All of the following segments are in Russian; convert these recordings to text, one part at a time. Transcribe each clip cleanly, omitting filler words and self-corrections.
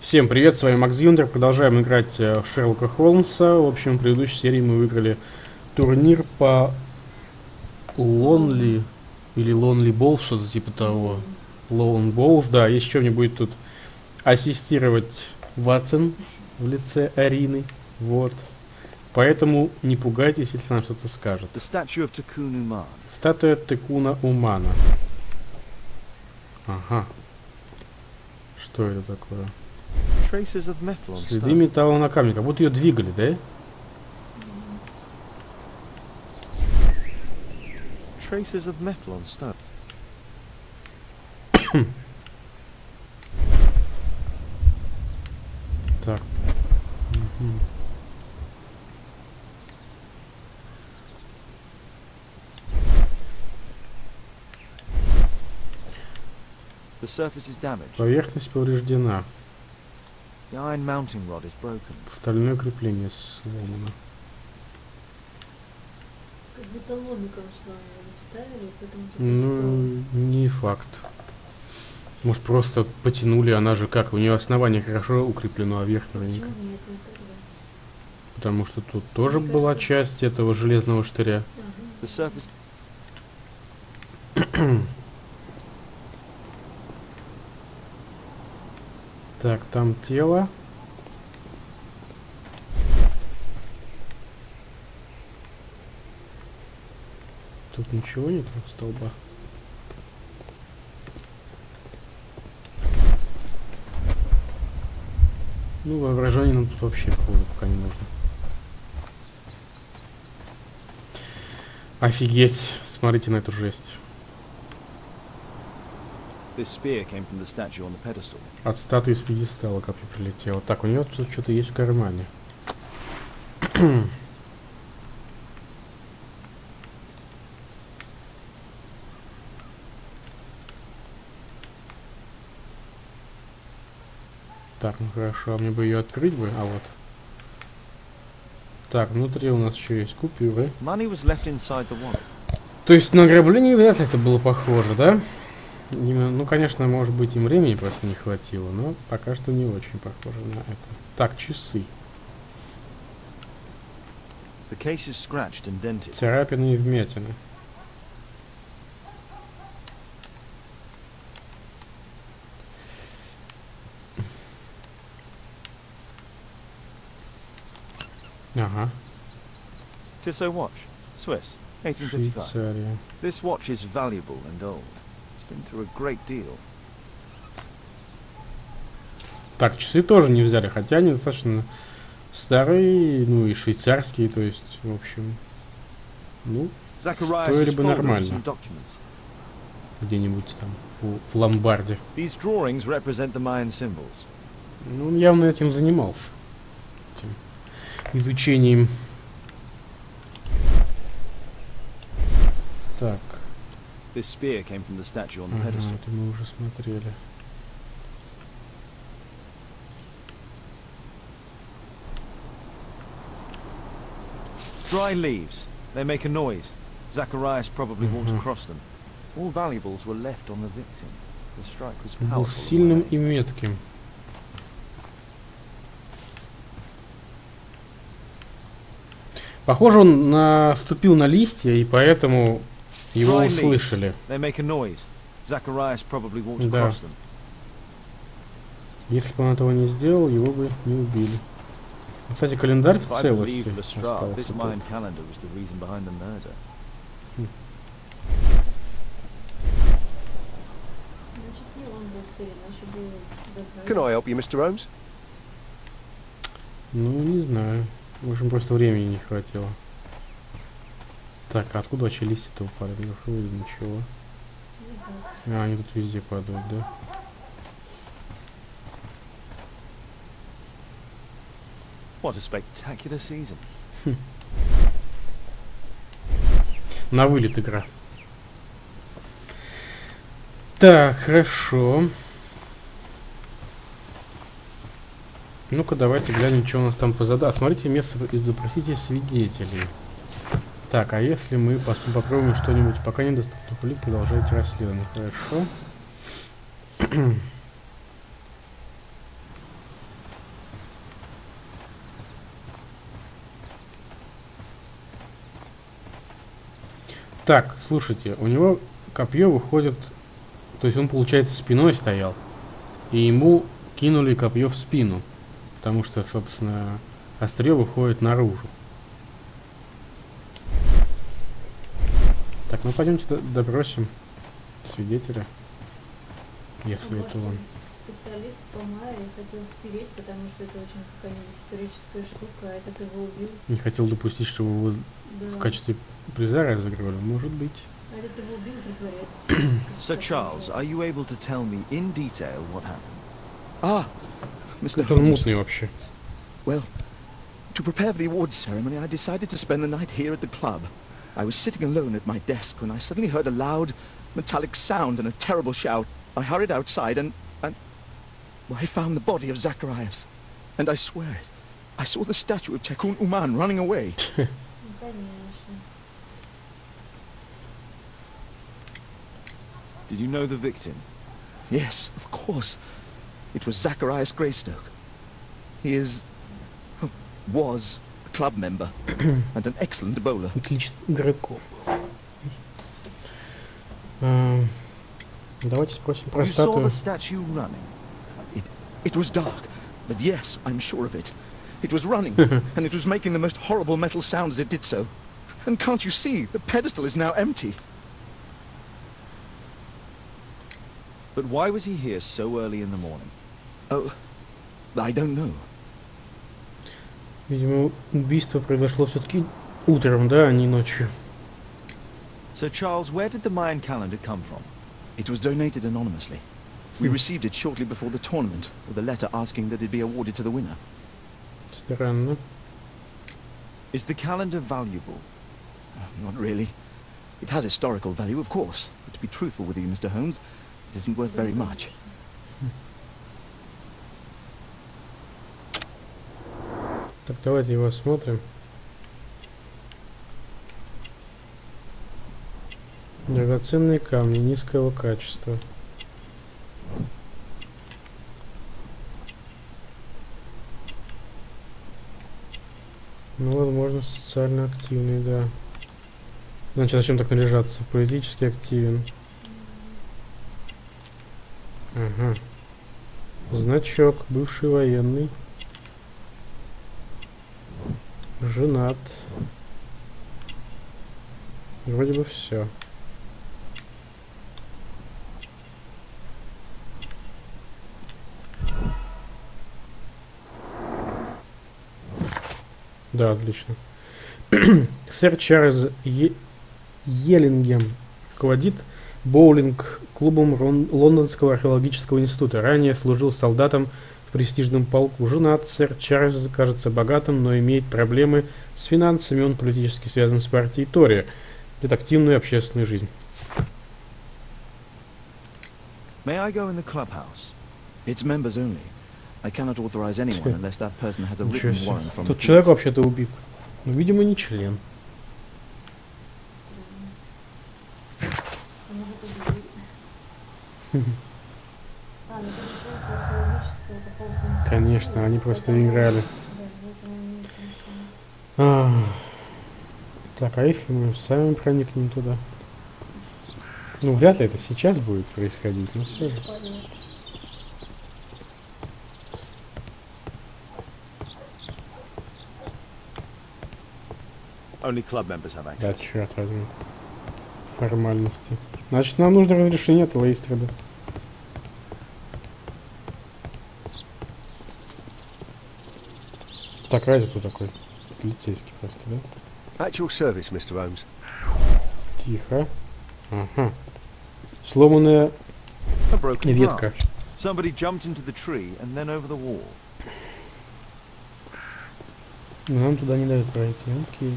Всем привет, с вами Макс Гюнтер. Продолжаем играть в Шерлока Холмса. В общем, в предыдущей серии мы выиграли турнир по Лонли или Лонли Болл, что-то типа того. Лоун Боллс, да. Если что, мне будет тут ассистировать Ватсон в лице Арины. Вот. Поэтому не пугайтесь, если она что-то скажет. Статуя Текуна Умана. Ага. Что это такое? Следы металла на камне, как будто ее двигали, да? Так. Поверхность повреждена. Стальное крепление сломано. Как будто ломиком ставили, поэтому... Ну, не факт. Может, просто потянули, она же как, у нее основание хорошо укреплено, а верх наверняка. Нет, не тогда. Потому что тут тоже была часть этого железного штыря. Так, там тело. Тут ничего нет, столба. Ну, воображение нам тут вообще, походу, пока не нужно. Офигеть, смотрите на эту жесть. От статуи с пьедестала капля прилетела. Так, у нее тут что-то есть в кармане. Так, ну хорошо, а мне бы ее открыть бы, а вот. Так, внутри у нас еще есть купюры. То есть на ограбление вряд ли это было похоже, да? Ну, конечно, может быть, им времени просто не хватило, но пока что не очень похоже на это. Так, часы. Царапины и вмятины. Ага. Tissot watch, Swiss, 1855. Швейцария. This watch is valuable and old. It's been through a great deal. Так, часы тоже не взяли, хотя они достаточно старые, ну и швейцарские, то есть, в общем, ну, стоили бы нормально. Где-нибудь там, в ломбарде. These drawings represent the Mayan symbols. Ну, он явно этим занимался. Этим изучением. Так. This spear came from the statue on the Ага, pedestal. это мы уже смотрели. Dry leaves. They make a noise. Zacharias probably walked across them. All valuables were left on the victim. The strike was Был powerful. сильным и метким. Похоже, он наступил на листья, и поэтому его Dry leaves. услышали. They make a noise. Zacharias probably walked Да. across them. Если бы он этого не сделал, его бы не убили. Кстати, календарь в If I целости believe Lestrade, this остался. Mayan тут. calendar was the reason behind the murder. Значит, не он был цель, иначе бы забрали. Can I help you, Mr. Holmes? Ну, не знаю. В общем, просто времени не хватило. Так, а откуда вообще листья-то упали? Вроде ничего. А, они тут везде падают, да? What a spectacular season. На вылет игра. Так, хорошо. Ну-ка, давайте глянем, что у нас там позади. Смотрите, место из допросите свидетелей. Так, а если мы попробуем что-нибудь, пока недоступно улик, продолжайте расследование. Хорошо. Так, слушайте, у него копье выходит... То есть он, получается, спиной стоял. И ему кинули копье в спину. Потому что, собственно, острие выходит наружу. Так, ну пойдемте допросим свидетеля. Если это он. Специалист по Майе хотел спереть, потому что это очень какая-нибудь историческая штука, а этот его убил. Не хотел допустить, чтобы его в качестве приза разыгрывали. Может быть. А этот его убил и притворяется. Sir Charles, are you able to tell me in detail what happened? Ah, Mr. Он Holmes. мутный вообще. Well, to prepare for the awards ceremony, I decided to spend the night here at the club. I was sitting alone at my desk when I suddenly heard a loud, metallic sound and a terrible shout. I hurried outside and well, I found the body of Zacharias. And I swear it, I saw the statue of Tekun Uman running away. Ну, конечно. Did you know the victim? Yes, of course. It was Zacharias Greystoke. He was a club member and an excellent bowler. Отлично, игроком. Давайте спросим про You saw статую. the statue running. It was dark, but yes, I'm sure of it. It was running, and it was making the most horrible metal sound as it did so. And can't you see, the pedestal is now empty. But why was he here so early in the morning? Oh, I don't know. Видимо, убийство произошло все-таки утром, да, а не ночью. Sir Charles, where did the Mayan calendar come from? It was donated anonymously. We received it shortly before the tournament, with a letter asking that it be awarded to the winner. Странно. Is the calendar valuable? Not really. It has historical value, of course. But to be truthful with you, Mr. Holmes, it isn't worth very much. Так, давайте его осмотрим. Драгоценные камни низкого качества. Ну, возможно, социально активный, да. Значит, зачем так наряжаться? Политически активен. Ага. Значок. Бывший военный. Женат. Вроде бы все. Да, отлично. Сэр Чарльз Йеллингем руководит боулинг-клубом Лондонского археологического института. Ранее служил солдатом в престижном полку. Женат. Сэр Чарльз кажется богатым, но имеет проблемы с финансами. Он политически связан с партией Тори. Ведет активную общественную жизнь. May I go in the clubhouse? It's members only. I cannot authorize anyone unless that person has a Ничего written себе. warrant from the Тут человек police. вообще-то убит. Ну, видимо, не член. А может убили? А, ну это же просто археологическое какого-то института. Конечно, они просто Поэтому- играли. Да, поэтому они не конечно. Так, а если мы сами проникнем туда? Ну, вряд ли это сейчас будет происходить, но все же. Понятно. Only club members have Да, access. черт возьми. Формальности. Значит, нам нужно разрешение от Лейстрада. Так, разве кто такой? Полицейский просто, да? At your service, Mr. Holmes. Тихо. Ага. Сломанная A broken ветка. branch. Somebody jumped into the tree and then over the wall. Но нам туда не дают пройти. Окей.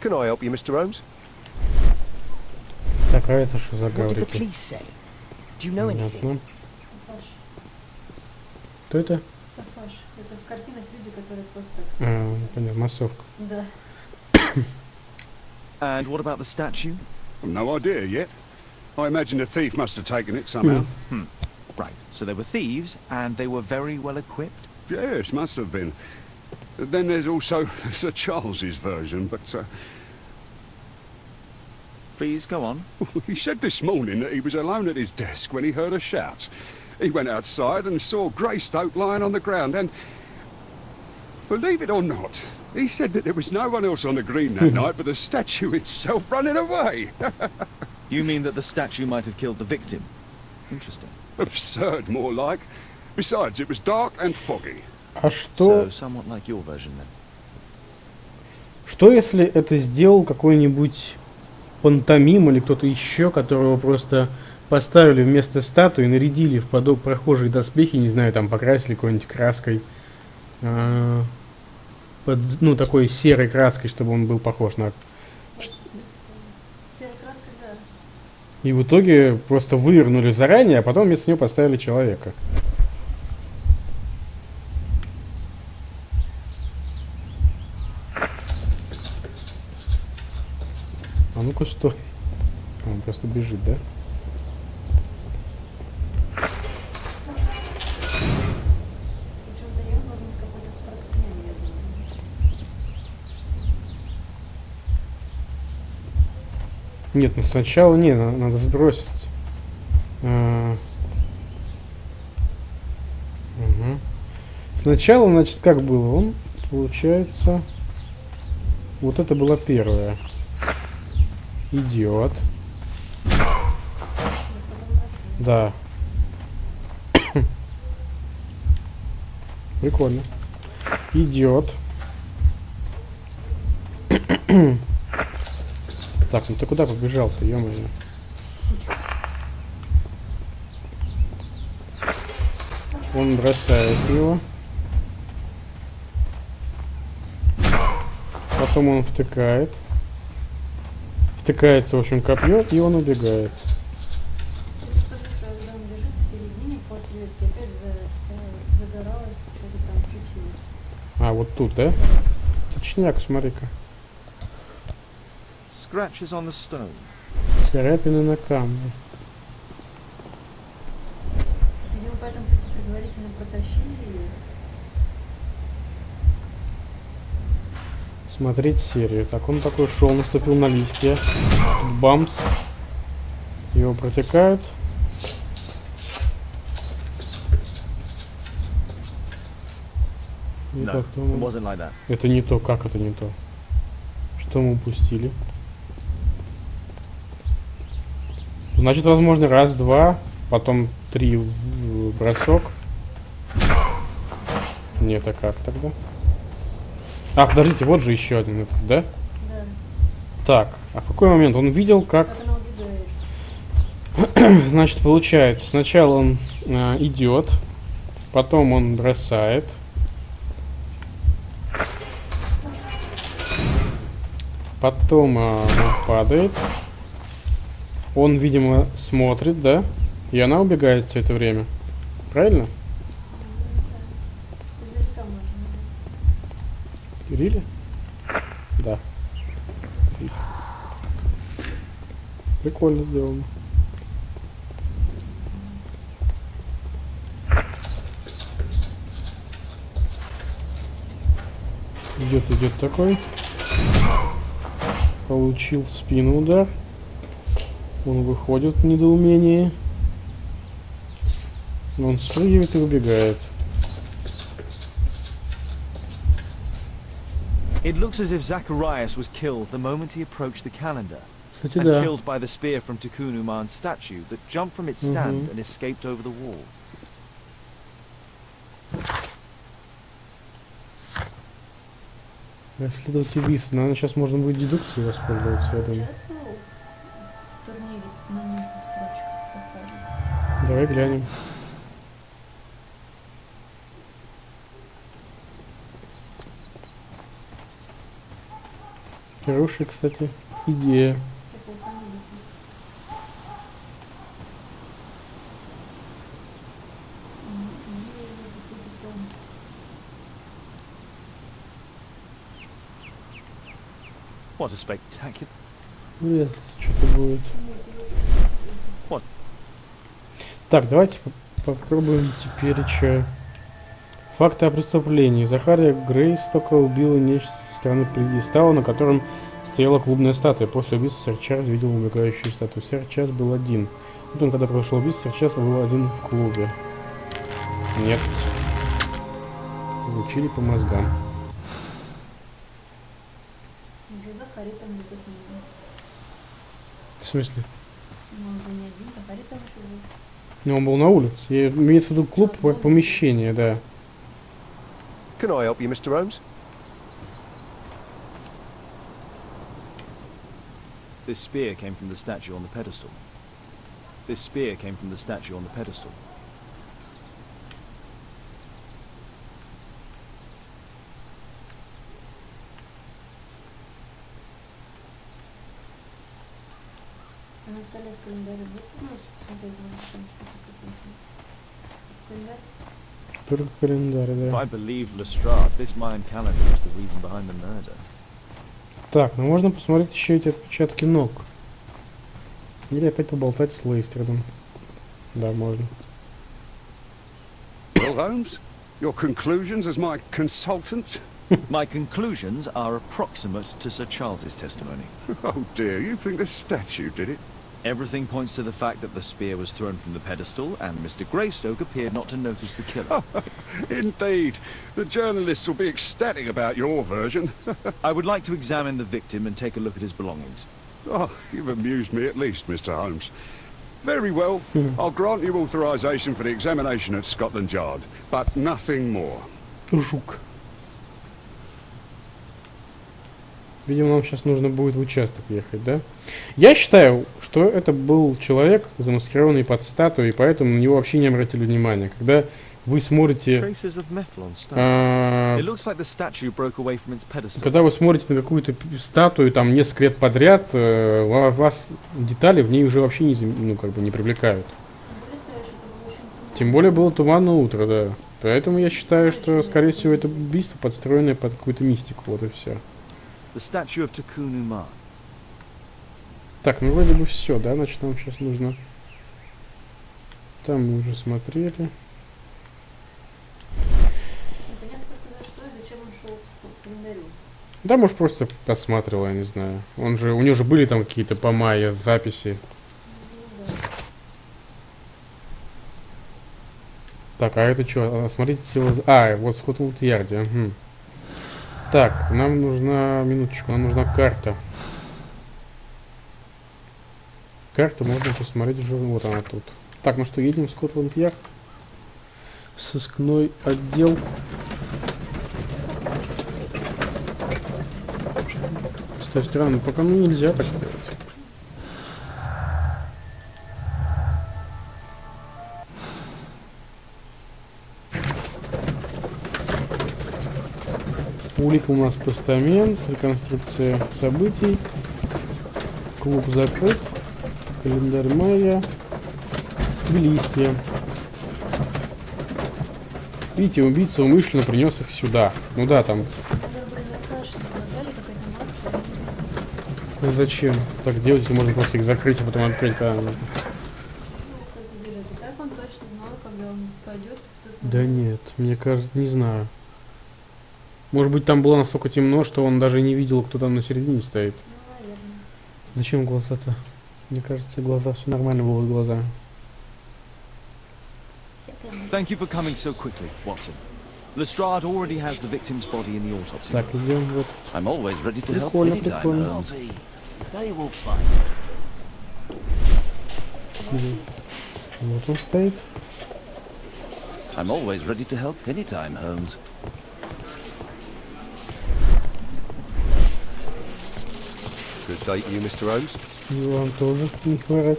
Can I help you, Mr. Holmes? Так, а это что за What did the гаврики? police say? Do you know anything? Понятно. Сафаш. Кто это? Сафаш. Это в картинах люди, которые просто так Понятно, массовка. Да. And what about the statue? No idea yet. I imagine the thief must have taken it somehow. Right, so they were thieves, and they were very well equipped. Yes, must have been. Then there's also Sir Charles's version, but Please, go on. he said this morning that he was alone at his desk when he heard a shout. He went outside and saw Greystoke lying on the ground, and believe it or not, he said that there was no one else on the green that night but the statue itself running away. You mean that the statue might have killed the victim? Interesting. Absurd, more like. Besides, it was dark and foggy. А что... So, somewhat like your version, then. Что если это сделал какой-нибудь пантомим или кто-то еще, которого просто поставили вместо статуи, нарядили в прохожие доспехи, не знаю, там покрасили какой-нибудь краской, ну, такой серой краской, чтобы он был похож на... Серая краска, да. И в итоге просто вывернули заранее, а потом вместо него поставили человека. А ну-ка, что? Он просто бежит, да? Причем-то явно должен быть какой-то спортсмен, я думаю. Нет, ну сначала не, надо сбросить. Угу. Сначала, значит, как было? Он, получается... Вот это была первая. Идиот. Да. Прикольно. Идиот. Так, ну ты куда побежал-то, ё-моё? Он бросает его. Потом он втыкает. Втыкается, в общем, копье, и он убегает. Когда он бежит в середине, после ветки опять загоралась, что-то там включилось. А, вот тут, да? Точняк, смотри-ка. Scratches on the stone. Царапины на камне. Видимо, по этому пути предварительно протащили ее. Смотреть серию. Так, он такой шел, наступил на листья. Тут бамс. Его протекают. И No, потом... it wasn't like that. Это не то. Как это не то? Что мы упустили? Значит, возможно, раз, два, потом три бросок. Нет, а как тогда? А, подождите, вот же еще один этот, да? Да. Так, а в какой момент он видел, как... Как она убегает. Значит, получается, сначала он идет, потом он бросает. Потом он падает. Он, видимо, смотрит, да? И она убегает все это время. Правильно? Издалека можно. Кирилле? Да. Прикольно сделано. Идет такой. Получил в спину удар. Он выходит в недоумении. Он спрыгивает и убегает. It looks as if Zacharias was killed the moment he approached the calendar, Кстати, and да. killed by the spear from Tukunuman's statue that jumped from its stand and escaped over the wall. Расследовать убийство. Наверное, сейчас можно будет дедукцией воспользоваться, я думаю. Участвовал в турнире на нижних строчках Захария? Давай глянем. Хорошая, кстати, идея. Такой фамилии. What a spectacular... Вряд ли что-то будет. Так, давайте попробуем теперь еще. Факты о преступлении. Захария Грейстока убила нечто со стороны пьедестала, на котором стояла клубная статуя. После убийства сэр Чарльз видел убегающую статую. Сэр Чарльз был один. Вот он, когда произошло убийство, сэр Чарльз был один в клубе. Нет. Учили по мозгам. Уже Захарий там где-то не. В смысле? Ну, он же не один, Захарий там еще был. Ну, он был на улице. Я имею в виду клуб, помещение, да. Can I help you, Mr. Holmes? This spear came from the statue on the pedestal. This spear came from the statue on the pedestal. А на столе с календарем вот у нас смотреть можно там что-то какое-то. Календарь? Только календарь, If да. I believed Lestrade, this Mayan calendar is the reason behind the murder. Так, ну можно посмотреть еще эти отпечатки ног. Или опять поболтать с Лейстердом. Да, можно. Well, Holmes, your conclusions as my consultant? My conclusions are approximate to Sir Charles's testimony. Oh dear, you think the statue did it? Everything points to the fact that the spear was thrown from the pedestal, and Mr. Greystoke appeared not to notice the killer. Indeed. The journalists will be ecstatic about your version. I would like to examine the victim and take a look at his belongings. Oh, you've amused me at least, Mr. Holmes. Very well. I'll grant you authorization for the examination at Scotland Yard, but nothing more. Жук. Видимо, нам сейчас нужно будет в участок ехать, да? Я считаю, что это был человек, замаскированный под статую, и поэтому на него вообще не обратили внимания. Когда вы смотрите... Traces of metal on stone. It looks like the statue broke away from its pedestal. Когда вы смотрите на какую-то статую, там несколько лет подряд, вас детали в ней уже вообще не привлекают. Тем более было туманное утро, да. Поэтому я считаю, что, скорее всего, это убийство, подстроенное под какую-то мистику, вот и все. The statue of Takunu Ma. Так, ну вроде бы все, да? Значит, нам сейчас нужно... Там мы уже смотрели. Непонятно просто за что и зачем он шел к календарю. Да, может, просто посматривал, я не знаю. У него же были там какие-то по майя записи. Ну, да. Так, а это что? Смотрите, вот в Скотланд-Ярде. Угу. Так, нам нужна... Минуточку, нам нужна карта. Карту можно посмотреть в журнале. Вот она тут. Так, ну что, едем в Скотланд-Ярд. Сыскной отдел. Кстати, странно, пока нельзя так сделать. Улика у нас постамент, реконструкция событий, клуб закрыт, календарь майя и листья. Видите, убийца умышленно принес их сюда. Ну да, там. Ну зачем так делать, если можно просто их закрыть, а потом открыть, когда нужно? Так он точно знал, когда он пойдет в тот момент. Да нет, мне кажется, не знаю. Может быть, там было настолько темно, что он даже не видел, кто там на середине стоит. Ну, наверное. Зачем глаза-то? Мне кажется, глаза, все нормально было с глазами. Thank you for coming so quickly, Watson. Lestrade already has the victim's body in the autopsy. Так, идем вот. I'm always ready to help Прикольно, anytime, прикольно. Holmes. They will find. Вот он стоит. I'm always ready to help anytime, Holmes. Good day to you, Mr. Holmes. И вам тоже не хворать.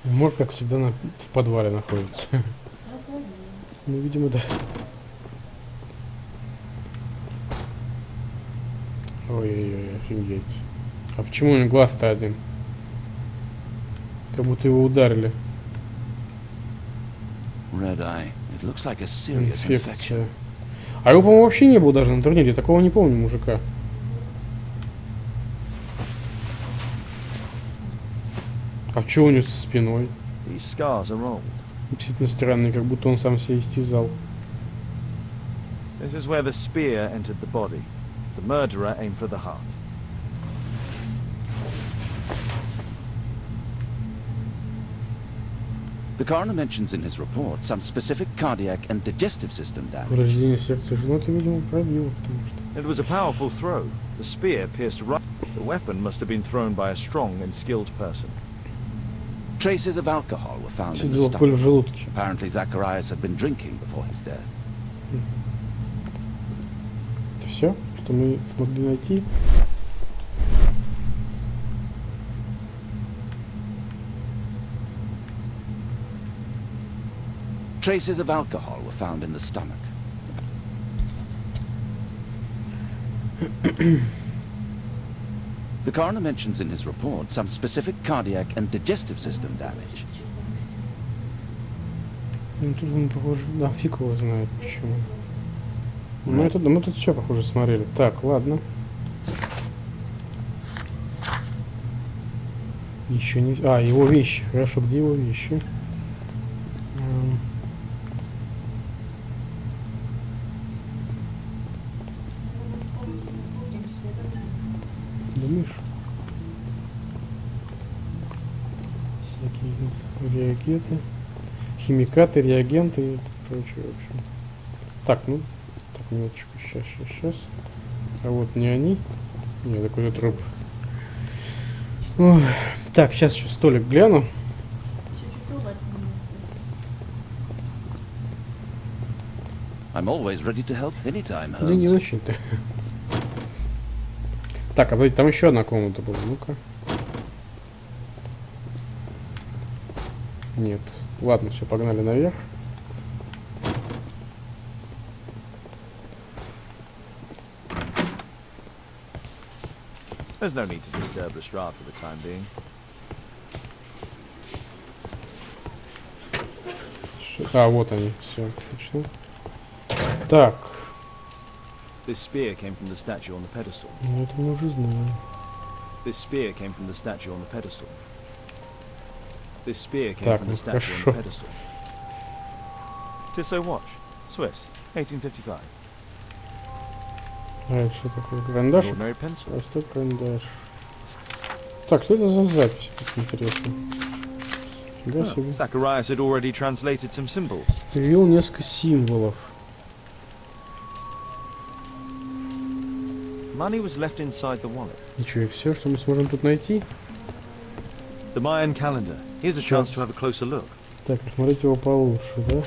Мор, как всегда, в подвале находится. Ну, видимо, да. Ой-ой-ой, офигеть. А почему у него глаз-то один? Как будто его ударили. Red eye. It looks like a serious infection. Инфекция. А его, по-моему, вообще не было даже на турнире. Я такого не помню, мужика. Что у него со спиной? These scars are old. Действительно странный, как будто он сам себя истязал. This is where the spear entered the body. The murderer aimed for the heart. The coroner mentions in his report some specific cardiac and digestive system damage. Повреждение сердца жены, видимо, пробило, потому что... It was a powerful throw. The spear pierced right. The weapon must have been thrown by a strong and skilled person. Traces of alcohol were found in the Сидела пыль в stomach. желудке. Apparently Zacharias had been drinking before his death. Это все, что мы смогли найти. Traces of alcohol were found in the stomach. The coroner mentions in his report some specific cardiac and digestive system damage. Ну, тут он, похоже, да, фиг его знает почему. Мы тут все, похоже, смотрели. Так, ладно. Еще не... А, его вещи. Хорошо, где его вещи? Думаешь? Всякие реагенты. Химикаты, реагенты и прочее, в общем. Так, ну, так, минуточку, сейчас. А вот не они. Нет, такой труп. Ой. Так, сейчас еще столик гляну. I'm always ready to help anytime, Да не Holmes. очень-то. Так, а подожди, там еще одна комната была, ну-ка. Нет. Ладно, все, погнали наверх. There's no need to disturb Lestrade for the time being. А, вот они, все, отлично. Так. This spear came from the statue on the pedestal. Ну, это мы уже знаем. This spear came from the statue on the pedestal. This spear came Так, from ну the statue on хорошо. the pedestal. Tissot watch, Swiss, 1855. А это что такое? Карандаш? An ordinary pencil. Простой карандаш. Так, что это за запись? Так интересно. Фига Oh, себе. Zacharias had already translated some symbols. Перевел несколько символов. Money was left inside the wallet. Ничего, и все, что мы сможем тут найти. The Mayan calendar. Here's a chance to have a closer look. Так, посмотреть его получше, да?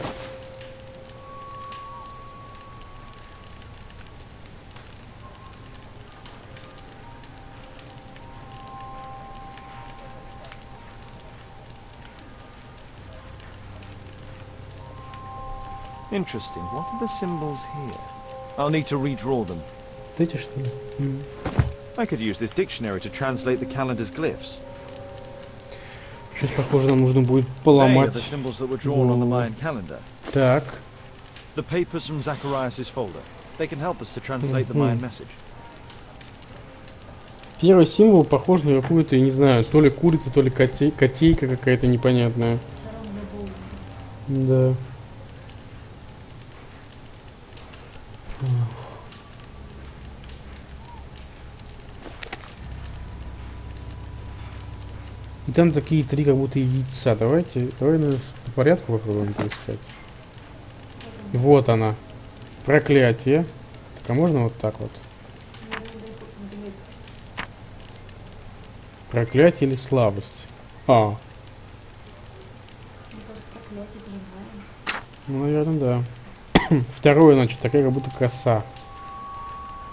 Interesting. What are the symbols here? I'll need to redraw them. Вот эти, что ли? I could use this dictionary to translate the calendar's glyphs. Сейчас, похоже, нам нужно будет They are поломать. the symbols that were drawn on the Mayan calendar. Так. The papers from Zacharias' folder. They can help us to translate the Mayan message. Первый символ похож на какую-то, я не знаю, то ли курица, то ли котейка какая-то непонятная. Да. И там такие три как будто яйца. Давай, наверное, по порядку попробуем поискать. Вот она. Проклятие. Так, а можно вот так вот? Проклятие или слабость? А. Ну, наверное, да. Второе, значит, такая как будто коса.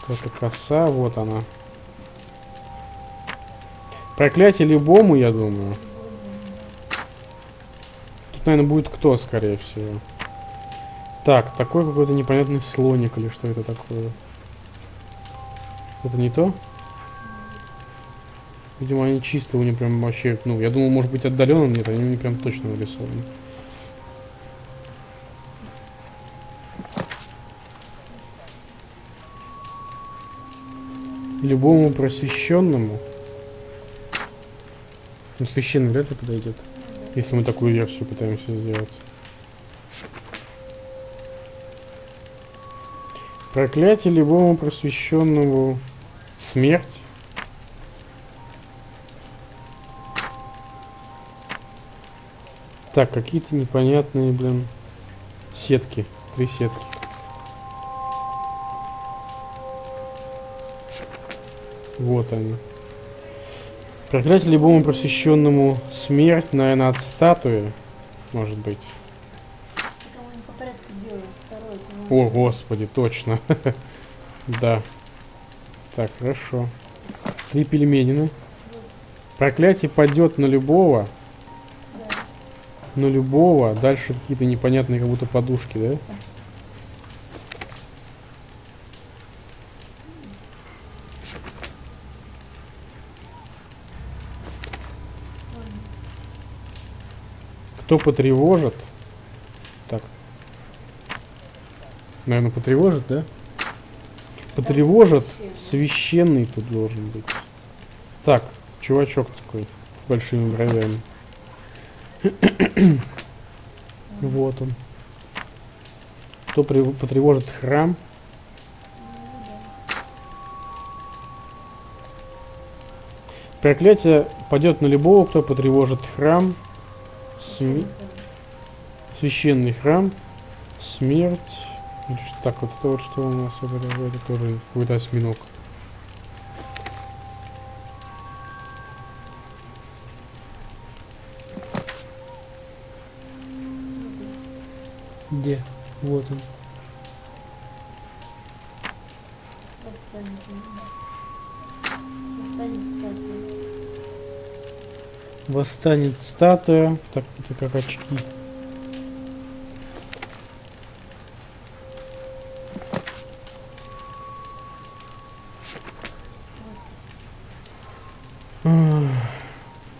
Какая-то коса, вот она. Проклятие любому, я думаю. Тут, наверное, будет кто, скорее всего. Так, такой какой-то непонятный слоник или что это такое? Это не то? Видимо, они чисто у них прям вообще... Ну, я думал, может быть, отдаленно. Нет, они у них прям точно нарисованы. Любому просвещенному. Ну, священный вряд ли подойдет. Если мы такую версию пытаемся сделать. Проклятие любому просвещенному смерть. Так, какие-то непонятные, блин, сетки. 3 сетки. Вот они. Проклятие любому просвещенному смерть, наверное, от статуи, может быть. Пока мы по порядку делаем. Второй. О, господи, точно. Да. Так, хорошо. 3 пельменина. Проклятие падет на любого. Да. На любого. Дальше какие-то непонятные, как будто подушки, да? Кто потревожит? Так. Наверное, потревожит, да? Потревожит. Священный тут должен быть. Так, чувачок такой. С большими бровями. Вот он. Кто потревожит храм? Проклятие падет на любого, кто потревожит храм. Священный храм. Смерть. Так, вот это вот что у нас? Это тоже какой-то осьминог. Где? Вот он. Восстанет статуя. Так, это как очки.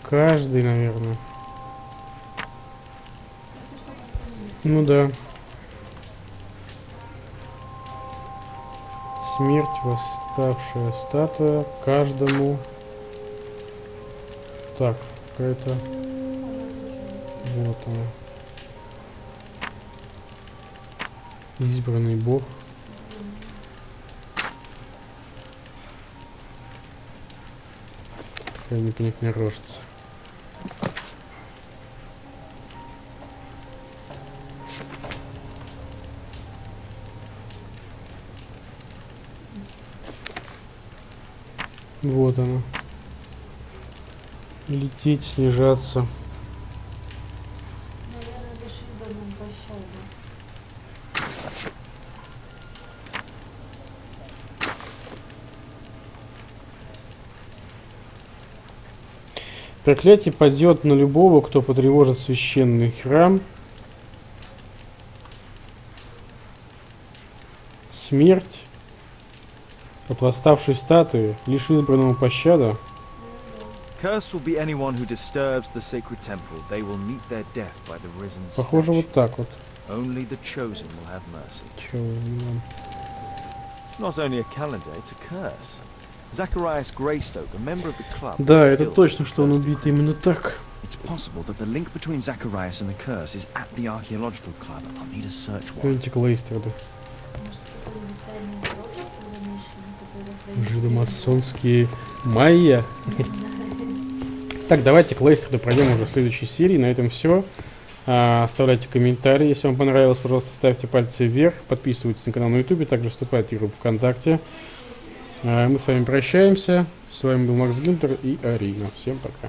Каждый, наверное. Ну да. Смерть, восставшая статуя. Каждому. Так, какая-то. Вот она. Избранный бог. Какая непонятная рожица. Вот она. Лететь, снижаться. Наверное, решили бы нам пощаду. Проклятие падет на любого, кто потревожит священный храм. Смерть от восставшей статуи, лишь избранному пощада. Cursed will be anyone who disturbs the sacred temple. They will meet their death by the risen Похоже, stench. вот так вот. Only the chosen will have mercy. Чё, It's not only a calendar, it's a curse. Zacharias Greystoke, a member of the club, да, was это killed точно, as a что он first убит degree. именно так. It's possible that the link between Zacharias and the curse is at the archaeological club. I'll need a search warrant. Пойдите к Лейстерду. Может, какое-нибудь тайное сообщество замешано, которое... Жидомасонские майя. Так, давайте к Лейстерду пройдем уже в следующей серии. На этом все. Оставляйте комментарии. Если вам понравилось, пожалуйста, ставьте пальцы вверх. Подписывайтесь на канал на YouTube. Также вступайте в группу ВКонтакте. Мы с вами прощаемся. С вами был Макс Гюнтер и Арина. Всем пока.